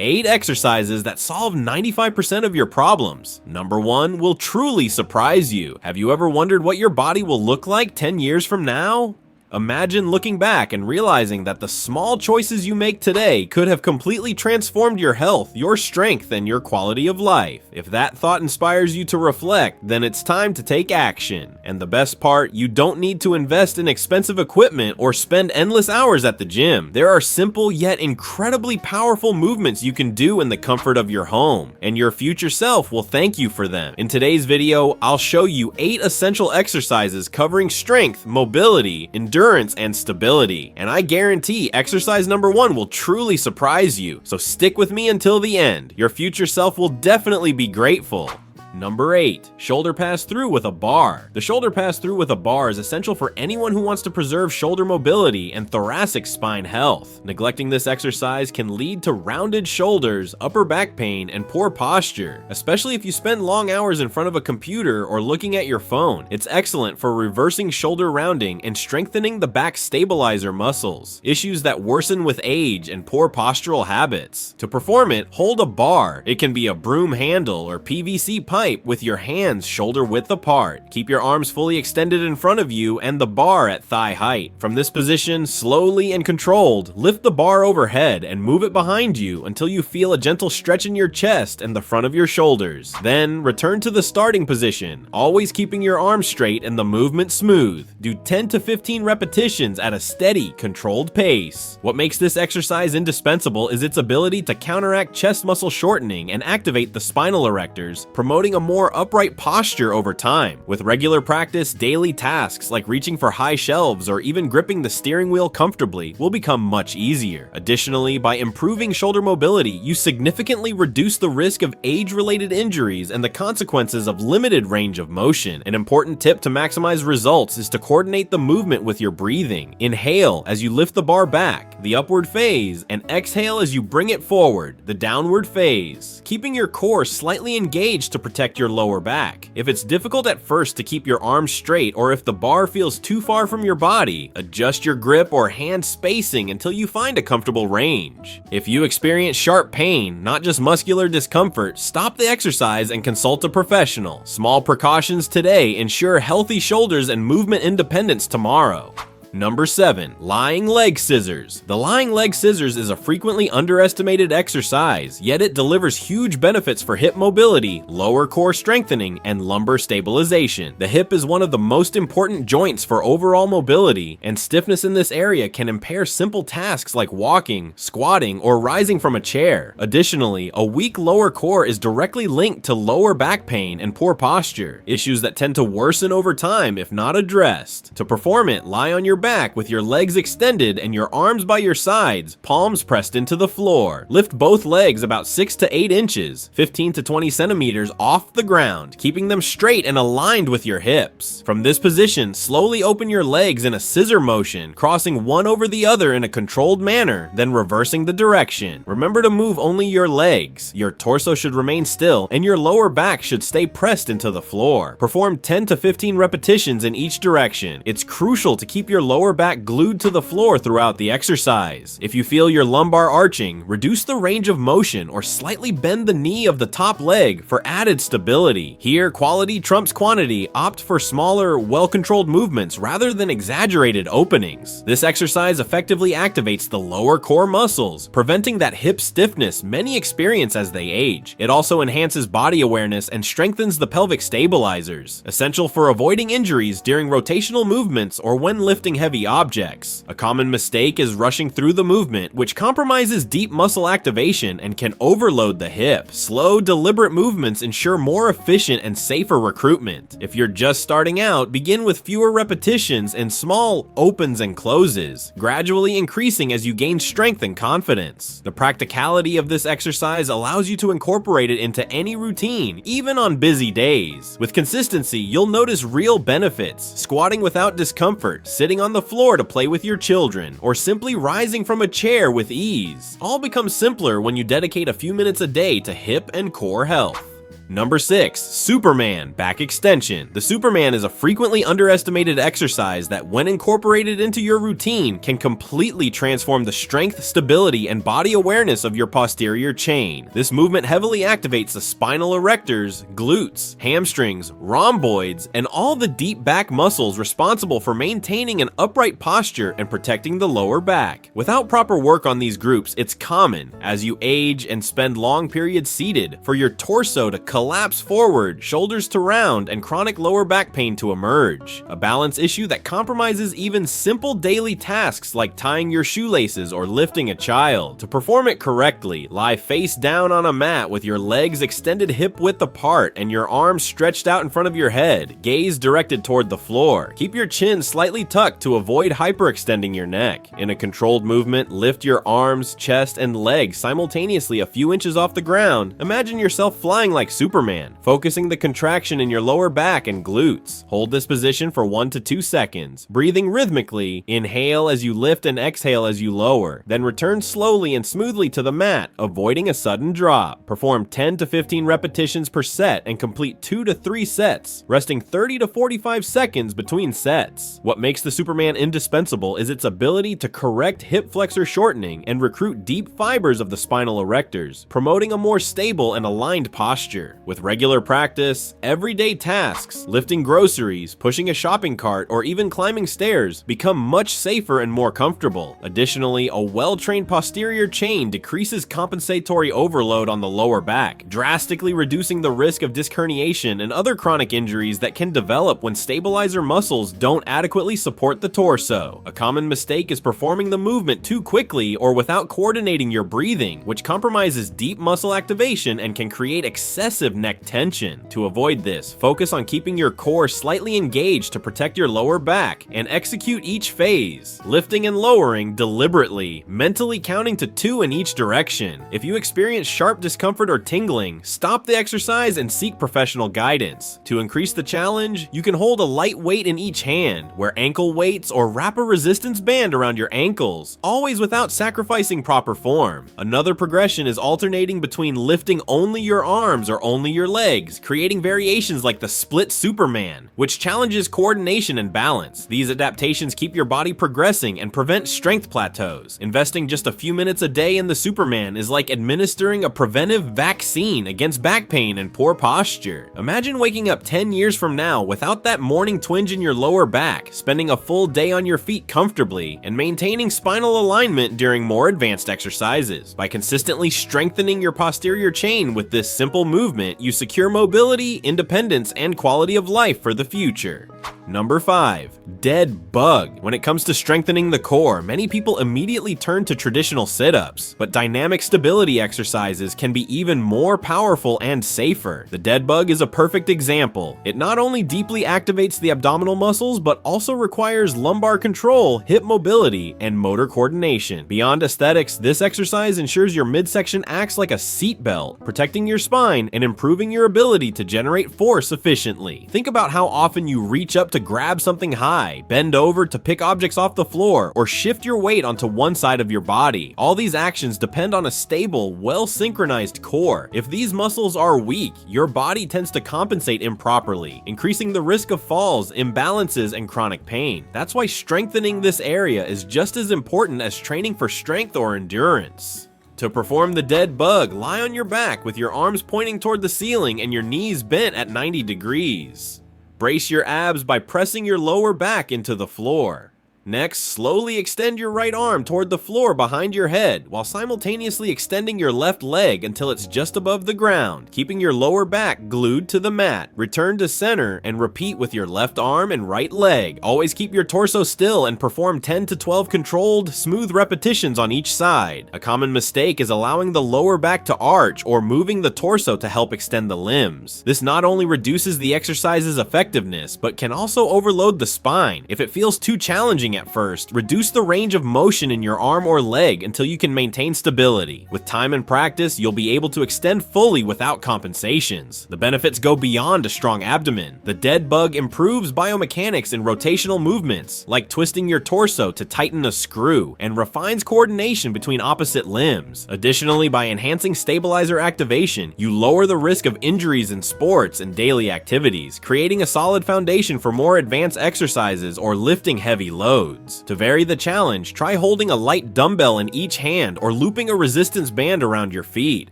8 exercises that solve 95% of your problems. Number 1 will truly surprise you. Have you ever wondered what your body will look like 10 years from now? Imagine looking back and realizing that the small choices you make today could have completely transformed your health, your strength, and your quality of life. If that thought inspires you to reflect, then it's time to take action. And the best part, you don't need to invest in expensive equipment or spend endless hours at the gym. There are simple yet incredibly powerful movements you can do in the comfort of your home, and your future self will thank you for them. In today's video, I'll show you 8 essential exercises covering strength, mobility, endurance, and stability. And I guarantee exercise number 1 will truly surprise you. So stick with me until the end. Your future self will definitely be grateful. Number 8, shoulder pass through with a bar. The shoulder pass through with a bar is essential for anyone who wants to preserve shoulder mobility and thoracic spine health. Neglecting this exercise can lead to rounded shoulders, upper back pain, and poor posture, especially if you spend long hours in front of a computer or looking at your phone. It's excellent for reversing shoulder rounding and strengthening the back stabilizer muscles, issues that worsen with age and poor postural habits. To perform it, hold a bar. It can be a broom handle or PVC pipe with your hands shoulder width apart. Keep your arms fully extended in front of you and the bar at thigh height. From this position, slowly and controlled, lift the bar overhead and move it behind you until you feel a gentle stretch in your chest and the front of your shoulders. Then return to the starting position, always keeping your arms straight and the movement smooth. Do 10 to 15 repetitions at a steady, controlled pace. What makes this exercise indispensable is its ability to counteract chest muscle shortening and activate the spinal erectors, promoting a more upright posture over time. With regular practice, daily tasks like reaching for high shelves or even gripping the steering wheel comfortably will become much easier. Additionally, by improving shoulder mobility, you significantly reduce the risk of age-related injuries and the consequences of limited range of motion. An important tip to maximize results is to coordinate the movement with your breathing. Inhale as you lift the bar back, the upward phase, and exhale as you bring it forward, the downward phase, keeping your core slightly engaged to protect your lower back. If it's difficult at first to keep your arms straight, or if the bar feels too far from your body, adjust your grip or hand spacing until you find a comfortable range. If you experience sharp pain, not just muscular discomfort, stop the exercise and consult a professional. Small precautions today ensure healthy shoulders and movement independence tomorrow. Number 7, lying leg scissors. The lying leg scissors is a frequently underestimated exercise, yet it delivers huge benefits for hip mobility, lower core strengthening, and lumbar stabilization. The hip is one of the most important joints for overall mobility, and stiffness in this area can impair simple tasks like walking, squatting, or rising from a chair. Additionally, a weak lower core is directly linked to lower back pain and poor posture, issues that tend to worsen over time if not addressed. To perform it, lie on your back with your legs extended and your arms by your sides, palms pressed into the floor. Lift both legs about 6 to 8 inches, 15 to 20 centimeters off the ground, keeping them straight and aligned with your hips. From this position, slowly open your legs in a scissor motion, crossing one over the other in a controlled manner, then reversing the direction. Remember to move only your legs. Your torso should remain still, and your lower back should stay pressed into the floor. Perform 10 to 15 repetitions in each direction. It's crucial to keep your lower back glued to the floor throughout the exercise. If you feel your lumbar arching, reduce the range of motion or slightly bend the knee of the top leg for added stability. Here, quality trumps quantity. Opt for smaller, well-controlled movements rather than exaggerated openings. This exercise effectively activates the lower core muscles, preventing that hip stiffness many experience as they age. It also enhances body awareness and strengthens the pelvic stabilizers, essential for avoiding injuries during rotational movements or when lifting heavy objects. A common mistake is rushing through the movement, which compromises deep muscle activation and can overload the hip. Slow, deliberate movements ensure more efficient and safer recruitment. If you're just starting out, begin with fewer repetitions and small opens and closes, gradually increasing as you gain strength and confidence. The practicality of this exercise allows you to incorporate it into any routine, even on busy days. With consistency, you'll notice real benefits: squatting without discomfort, sitting on the floor to play with your children, or simply rising from a chair with ease. All becomes simpler when you dedicate a few minutes a day to hip and core health. Number 6. Superman back extension. The Superman is a frequently underestimated exercise that, when incorporated into your routine, can completely transform the strength, stability, and body awareness of your posterior chain. This movement heavily activates the spinal erectors, glutes, hamstrings, rhomboids, and all the deep back muscles responsible for maintaining an upright posture and protecting the lower back. Without proper work on these groups, it's common, as you age and spend long periods seated, for your torso to collapse forward, shoulders to round, and chronic lower back pain to emerge. A balance issue that compromises even simple daily tasks like tying your shoelaces or lifting a child. To perform it correctly, lie face down on a mat with your legs extended hip width apart and your arms stretched out in front of your head, gaze directed toward the floor. Keep your chin slightly tucked to avoid hyperextending your neck. In a controlled movement, lift your arms, chest, and legs simultaneously a few inches off the ground. Imagine yourself flying like Superman, focusing the contraction in your lower back and glutes. Hold this position for 1 to 2 seconds, breathing rhythmically. Inhale as you lift and exhale as you lower. Then return slowly and smoothly to the mat, avoiding a sudden drop. Perform 10 to 15 repetitions per set and complete 2 to 3 sets, resting 30 to 45 seconds between sets. What makes the Superman indispensable is its ability to correct hip flexor shortening and recruit deep fibers of the spinal erectors, promoting a more stable and aligned posture. With regular practice, everyday tasks, lifting groceries, pushing a shopping cart, or even climbing stairs become much safer and more comfortable. Additionally, a well-trained posterior chain decreases compensatory overload on the lower back, drastically reducing the risk of disc herniation and other chronic injuries that can develop when stabilizer muscles don't adequately support the torso. A common mistake is performing the movement too quickly or without coordinating your breathing, which compromises deep muscle activation and can create excessive neck tension. To avoid this, focus on keeping your core slightly engaged to protect your lower back and execute each phase, lifting and lowering deliberately, mentally counting to 2 in each direction. If you experience sharp discomfort or tingling, stop the exercise and seek professional guidance. To increase the challenge, you can hold a light weight in each hand, wear ankle weights, or wrap a resistance band around your ankles, always without sacrificing proper form. Another progression is alternating between lifting only your arms or only your legs, creating variations like the split Superman, which challenges coordination and balance. These adaptations keep your body progressing and prevent strength plateaus. Investing just a few minutes a day in the Superman is like administering a preventive vaccine against back pain and poor posture. Imagine waking up 10 years from now without that morning twinge in your lower back, spending a full day on your feet comfortably, and maintaining spinal alignment during more advanced exercises. By consistently strengthening your posterior chain with this simple movement, you secure mobility, independence, and quality of life for the future. Number 5. Dead bug. When it comes to strengthening the core, many people immediately turn to traditional sit-ups, but dynamic stability exercises can be even more powerful and safer. The dead bug is a perfect example. It not only deeply activates the abdominal muscles, but also requires lumbar control, hip mobility, and motor coordination. Beyond aesthetics, this exercise ensures your midsection acts like a seat belt, protecting your spine and improving your ability to generate force efficiently. Think about how often you reach up to grab something high, bend over to pick objects off the floor, or shift your weight onto one side of your body. All these actions depend on a stable, well-synchronized core. If these muscles are weak, your body tends to compensate improperly, increasing the risk of falls, imbalances, and chronic pain. That's why strengthening this area is just as important as training for strength or endurance. To perform the dead bug, lie on your back with your arms pointing toward the ceiling and your knees bent at 90 degrees. Brace your abs by pressing your lower back into the floor. Next, slowly extend your right arm toward the floor behind your head while simultaneously extending your left leg until it's just above the ground, keeping your lower back glued to the mat. Return to center and repeat with your left arm and right leg. Always keep your torso still and perform 10 to 12 controlled, smooth repetitions on each side. A common mistake is allowing the lower back to arch or moving the torso to help extend the limbs. This not only reduces the exercise's effectiveness, but can also overload the spine. If it feels too challenging challenging at first, reduce the range of motion in your arm or leg until you can maintain stability. With time and practice, you'll be able to extend fully without compensations. The benefits go beyond a strong abdomen. The dead bug improves biomechanics in rotational movements, like twisting your torso to tighten a screw, and refines coordination between opposite limbs. Additionally, by enhancing stabilizer activation, you lower the risk of injuries in sports and daily activities, creating a solid foundation for more advanced exercises or lifting heavy loads. To vary the challenge, try holding a light dumbbell in each hand or looping a resistance band around your feet.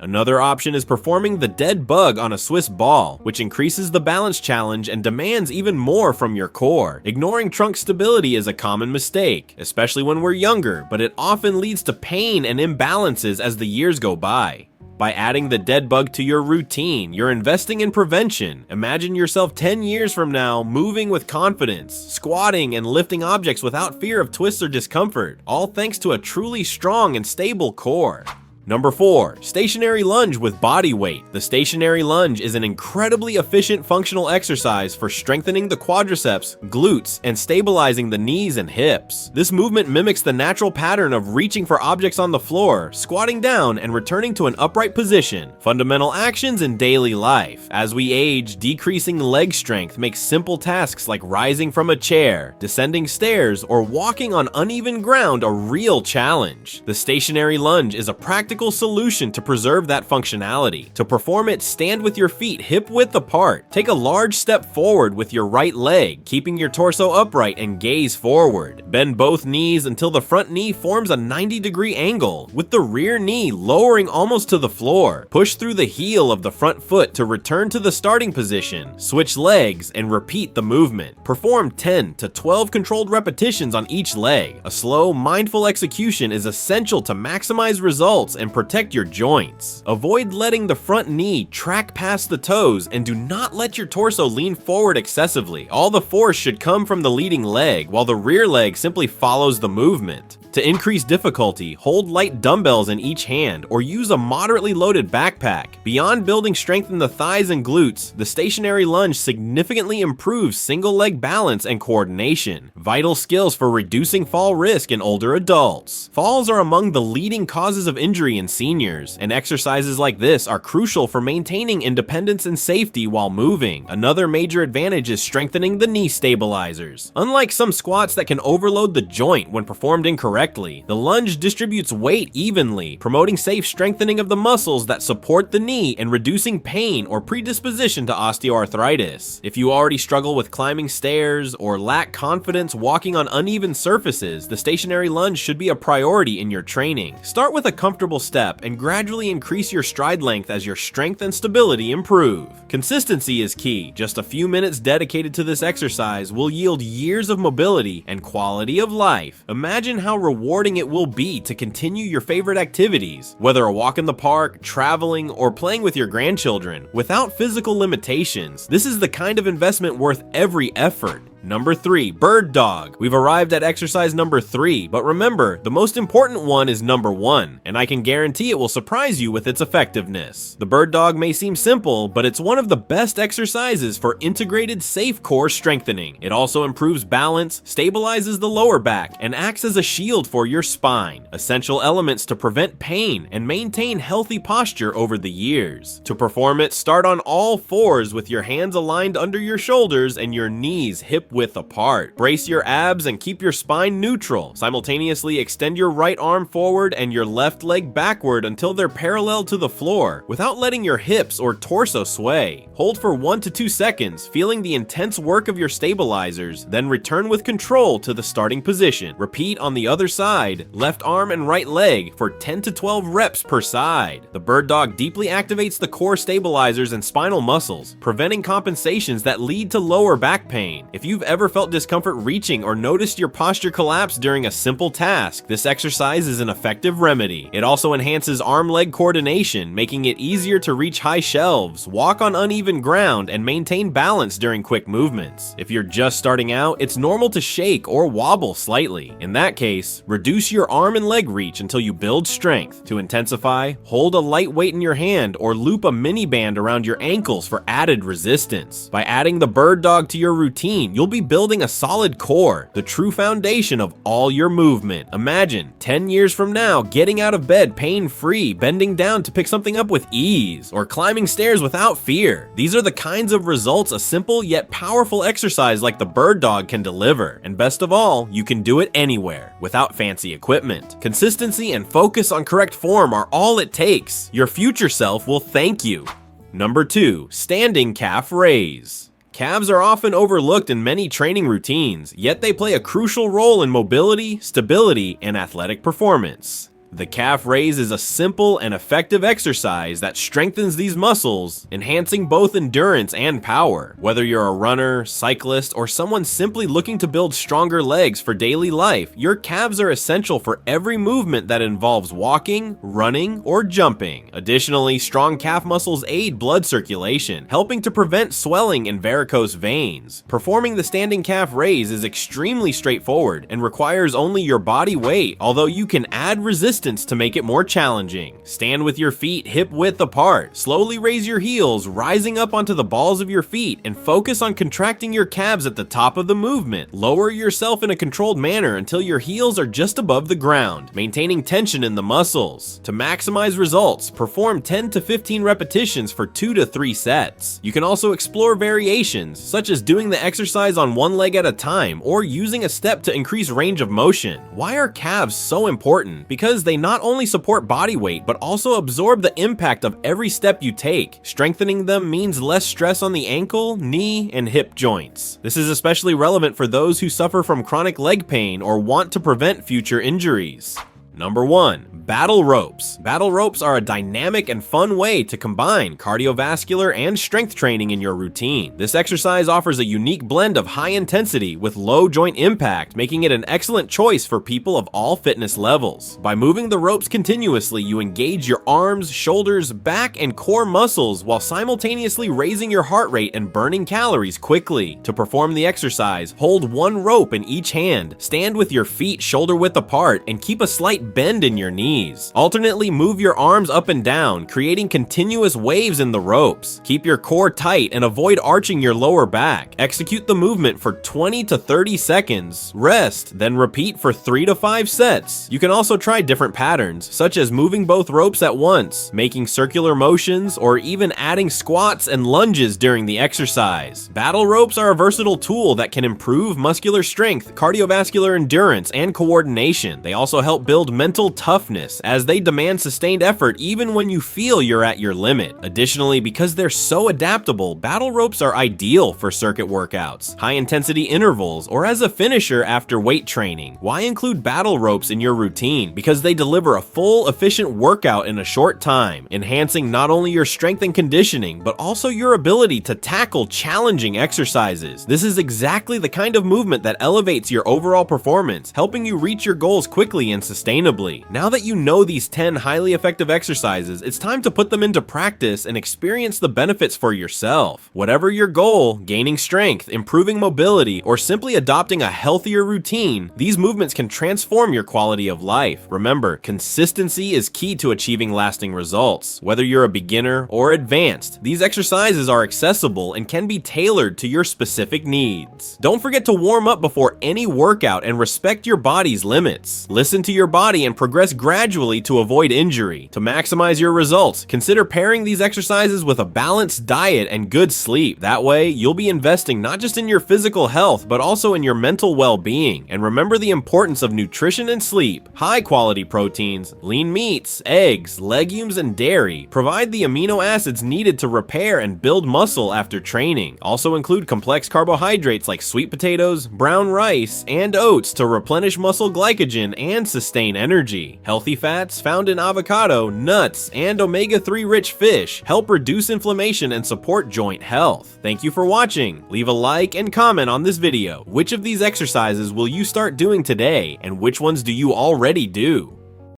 Another option is performing the dead bug on a Swiss ball, which increases the balance challenge and demands even more from your core. Ignoring trunk stability is a common mistake, especially when we're younger, but it often leads to pain and imbalances as the years go by. By adding the dead bug to your routine, you're investing in prevention. Imagine yourself 10 years from now moving with confidence, squatting and lifting objects without fear of twists or discomfort, all thanks to a truly strong and stable core. Number 4. Stationary lunge with body weight. The stationary lunge is an incredibly efficient functional exercise for strengthening the quadriceps, glutes, and stabilizing the knees and hips. This movement mimics the natural pattern of reaching for objects on the floor, squatting down, and returning to an upright position. Fundamental actions in daily life. As we age, decreasing leg strength makes simple tasks like rising from a chair, descending stairs, or walking on uneven ground a real challenge. The stationary lunge is a practical solution to preserve that functionality. To perform it, stand with your feet hip-width apart. Take a large step forward with your right leg, keeping your torso upright and gaze forward. Bend both knees until the front knee forms a 90-degree angle, with the rear knee lowering almost to the floor. Push through the heel of the front foot to return to the starting position. Switch legs and repeat the movement. Perform 10 to 12 controlled repetitions on each leg. A slow, mindful execution is essential to maximize results and protect your joints. Avoid letting the front knee track past the toes and do not let your torso lean forward excessively. All the force should come from the leading leg, while the rear leg simply follows the movement. To increase difficulty, hold light dumbbells in each hand or use a moderately loaded backpack. Beyond building strength in the thighs and glutes, the stationary lunge significantly improves single leg balance and coordination, vital skills for reducing fall risk in older adults. Falls are among the leading causes of injury in seniors, and exercises like this are crucial for maintaining independence and safety while moving. Another major advantage is strengthening the knee stabilizers. Unlike some squats that can overload the joint when performed incorrectly, the lunge distributes weight evenly, promoting safe strengthening of the muscles that support the knee and reducing pain or predisposition to osteoarthritis. If you already struggle with climbing stairs or lack confidence walking on uneven surfaces, the stationary lunge should be a priority in your training. Start with a comfortable step and gradually increase your stride length as your strength and stability improve. Consistency is key. Just a few minutes dedicated to this exercise will yield years of mobility and quality of life. Imagine how rewarding it will be to continue your favorite activities, whether a walk in the park, traveling, or playing with your grandchildren, without physical limitations. This is the kind of investment worth every effort. Number 3, bird dog. We've arrived at exercise number 3, but remember, the most important one is number 1, and I can guarantee it will surprise you with its effectiveness. The bird dog may seem simple, but it's one of the best exercises for integrated safe core strengthening. It also improves balance, stabilizes the lower back, and acts as a shield for your spine. Essential elements to prevent pain and maintain healthy posture over the years. To perform it, start on all fours with your hands aligned under your shoulders and your knees hip-width apart. Brace your abs and keep your spine neutral. Simultaneously extend your right arm forward and your left leg backward until they're parallel to the floor, without letting your hips or torso sway. Hold for 1 to 2 seconds, feeling the intense work of your stabilizers, then return with control to the starting position. Repeat on the other side, left arm and right leg, for 10 to 12 reps per side. The bird dog deeply activates the core stabilizers and spinal muscles, preventing compensations that lead to lower back pain. If you've ever felt discomfort reaching or noticed your posture collapse during a simple task, this exercise is an effective remedy. It also enhances arm-leg coordination, making it easier to reach high shelves, walk on uneven ground, and maintain balance during quick movements. If you're just starting out, it's normal to shake or wobble slightly. In that case, reduce your arm and leg reach until you build strength. To intensify, hold a light weight in your hand or loop a mini band around your ankles for added resistance. By adding the bird dog to your routine, you'll be building a solid core, the true foundation of all your movement. Imagine 10 years from now getting out of bed pain-free, bending down to pick something up with ease, or climbing stairs without fear. These are the kinds of results a simple yet powerful exercise like the bird dog can deliver. And best of all, you can do it anywhere, without fancy equipment. Consistency and focus on correct form are all it takes. Your future self will thank you. Number 2, standing calf raise. Calves are often overlooked in many training routines, yet they play a crucial role in mobility, stability, and athletic performance. The calf raise is a simple and effective exercise that strengthens these muscles, enhancing both endurance and power. Whether you're a runner, cyclist, or someone simply looking to build stronger legs for daily life, your calves are essential for every movement that involves walking, running, or jumping. Additionally, strong calf muscles aid blood circulation, helping to prevent swelling in varicose veins. Performing the standing calf raise is extremely straightforward and requires only your body weight, although you can add resistance to make it more challenging. Stand with your feet hip width apart. Slowly raise your heels, rising up onto the balls of your feet, and focus on contracting your calves at the top of the movement. Lower yourself in a controlled manner until your heels are just above the ground, maintaining tension in the muscles. To maximize results, perform 10 to 15 repetitions for 2 to 3 sets. You can also explore variations, such as doing the exercise on one leg at a time or using a step to increase range of motion. Why are calves so important? Because they not only support body weight, but also absorb the impact of every step you take. Strengthening them means less stress on the ankle, knee, and hip joints. This is especially relevant for those who suffer from chronic leg pain or want to prevent future injuries. Number 1, battle ropes. Battle ropes are a dynamic and fun way to combine cardiovascular and strength training in your routine. This exercise offers a unique blend of high intensity with low joint impact, making it an excellent choice for people of all fitness levels. By moving the ropes continuously, you engage your arms, shoulders, back, and core muscles while simultaneously raising your heart rate and burning calories quickly. To perform the exercise, hold one rope in each hand, stand with your feet shoulder width apart, and keep a slight bend in your knees. Alternately move your arms up and down, creating continuous waves in the ropes. Keep your core tight and avoid arching your lower back. Execute the movement for 20 to 30 seconds. Rest, then repeat for 3 to 5 sets. You can also try different patterns, such as moving both ropes at once, making circular motions, or even adding squats and lunges during the exercise. Battle ropes are a versatile tool that can improve muscular strength, cardiovascular endurance, and coordination. They also help build mental toughness, as they demand sustained effort even when you feel you're at your limit. Additionally, because they're so adaptable, battle ropes are ideal for circuit workouts, high-intensity intervals, or as a finisher after weight training. Why include battle ropes in your routine? Because they deliver a full, efficient workout in a short time, enhancing not only your strength and conditioning, but also your ability to tackle challenging exercises. This is exactly the kind of movement that elevates your overall performance, helping you reach your goals quickly and sustainably. Now that you know these 10 highly effective exercises, it's time to put them into practice and experience the benefits for yourself. Whatever your goal, gaining strength, improving mobility, or simply adopting a healthier routine, these movements can transform your quality of life. Remember, consistency is key to achieving lasting results. Whether you're a beginner or advanced, these exercises are accessible and can be tailored to your specific needs. Don't forget to warm up before any workout and respect your body's limits. Listen to your body and progress gradually to avoid injury. To maximize your results, consider pairing these exercises with a balanced diet and good sleep. That way, you'll be investing not just in your physical health, but also in your mental well-being. And remember the importance of nutrition and sleep. High-quality proteins, lean meats, eggs, legumes, and dairy provide the amino acids needed to repair and build muscle after training. Also include complex carbohydrates like sweet potatoes, brown rice, and oats to replenish muscle glycogen and sustain energy. Healthy fats found in avocado, nuts, and omega-3 rich fish help reduce inflammation and support joint health. Thank you for watching. Leave a like and comment on this video. Which of these exercises will you start doing today, and which ones do you already do?